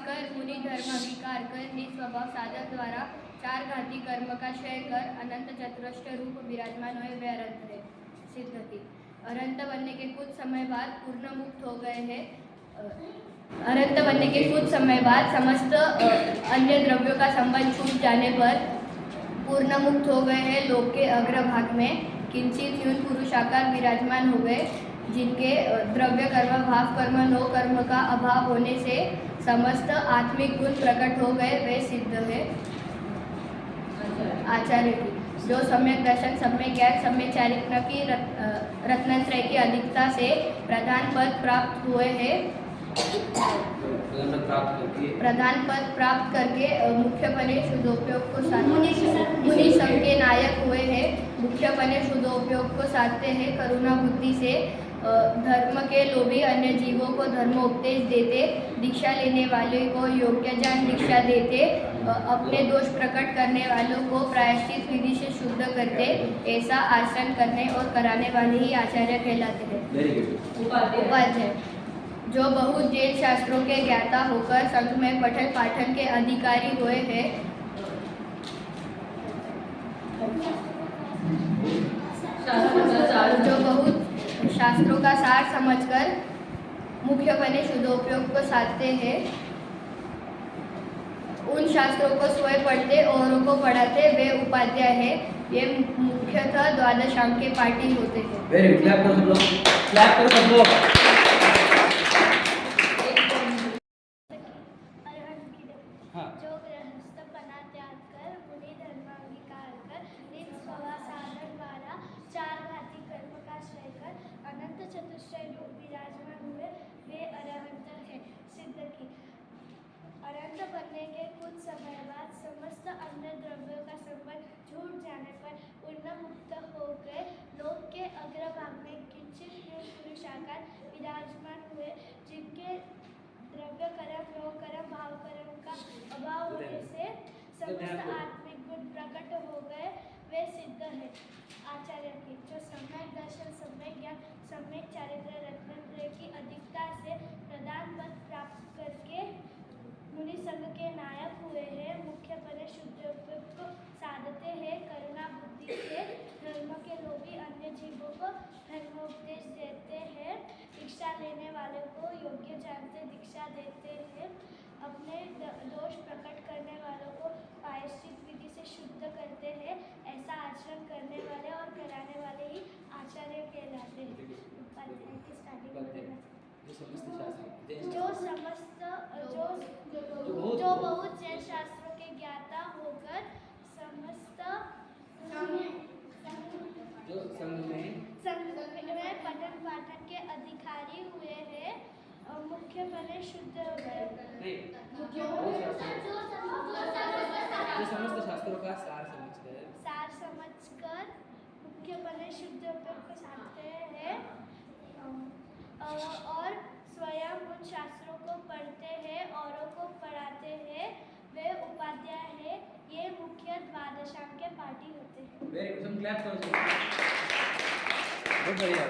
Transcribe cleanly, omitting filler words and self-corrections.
कर मुनि धर्म विकार कर निस्वभाव साधक द्वारा चार घाती कर्म का क्षय कर अनंत चतुष्ट रूप विराजमान हुए वे अनंत है। सिद्ध थी। अनंत बनने के कुछ समय बाद पूर्ण मुक्त हो गए हैं। अनंत बनने के कुछ समय बाद समस्त अन्य द्रव्यों का संबंध छूट जाने पर पूर्ण मुक्त हो गए हैं। लोक के अग्रभाग में किंचित न्यून पुरुषाकार विराजमान हो गए, जिनके द्रव्य कर्म भाव कर्म नो कर्म का अभाव होने से समस्त आत्मिक गुण प्रकट हो गए वे सिद्ध है। आचार्य की जो सम्यक दर्शन सम्यक ज्ञान सम्यक चारित्र की रत्नत्रय की अधिकता से प्रधान पद प्राप्त हुए हैं। प्रधान पद प्राप्त करके मुख्यपने शुद्धोपयोग को मुनि संघ के नायक हुए हैं। मुख्यपने शुद्धोपयोग को साधते हैं। करुणा बुद्धि से धर्म के लोभी अन्य जीवों को धर्मोपदेश देते, दीक्षा लेने वाले को योग्य ज्ञान दीक्षा देते, अपने दोष प्रकट करने वालों को प्रायश्चित विधि से शुद्ध करते, ऐसा आचरण करने और कराने वाले ही आचार्य कहलाते हैं। उपाध्याय जो बहुत जैन शास्त्रों के ज्ञाता होकर संघ में पठन पाठन के अधिकारी हुए हैं। जो बहुत शास्त्रों का सार समझकर मुख्यपने शुद्धोपयोग को साधते हैं, उन शास्त्रों को स्वयं पढ़ते औरों को पढ़ाते वे उपाध्याय है। ये मुख्यतः द्वादशांग के पाठी होते हैं। वेरी गुड, क्लैप करो सब लोग, क्लैप करो सब लोग। जो गृहस्थपना त्याग कर मुनि धर्म विकार कर निस्वभाव साधन द्वारा चार घाती कर्म का क्षय कर अनंत चतुष्टय रूप विराजमान हुए वे अरहंत है। सिद्ध की अनंत बनने के कुछ समय बाद समस्त अन्य द्रव्यों का संबंध छूट जाने पर पूर्ण मुक्त हो गए। लोक के अग्रभाग में किंचित पुरुषाकार विराजमान हुए, जिनके द्रव्य कर्म नो कर्म भाव कर्म का अभाव होने से समस्त आत्मिक गुण प्रकट हो गए वे सिद्ध है। आचार्य की जो सम्यक दर्शन सम्यक ज्ञान सम्यक चारित्र रत्नत्रय की अधिकता से प्रधान पद प्राप्त करके मुनि संघ के नायक हुए हैं। मुख्यपने शुद्धोपयोग को साधते हैं। करुणा बुद्धि से धर्म के लोभी अन्य जीवों को धर्मोपदेश देते हैं, दीक्षा लेने वाले को योग्य जानते दीक्षा देते हैं, अपने दोष प्रकट करने वालों को प्रायश्चित विधि से शुद्ध करते हैं, ऐसा आचरण करने वाले और कराने वाले ही आचार्य कहलाते हैं। उपाध्याय की स्टार्टिंग जो बहुत जैन शास्त्रों के ज्ञाता होकर समस्त संघ में पठन पाठन के अधिकारी हुए हैं। मुख्यपने शुद्ध समस्त शास्त्रों का सार समझकर मुख्यपने शुद्ध उपयोग को साधते हैं और स्वयं उन शास्त्रों को पढ़ते हैं औरों को पढ़ाते हैं वे उपाध्याय है। ये मुख्य द्वादशांग के पाठी होते हैं। वेरी गुड, क्लैप करो। बहुत बढ़िया।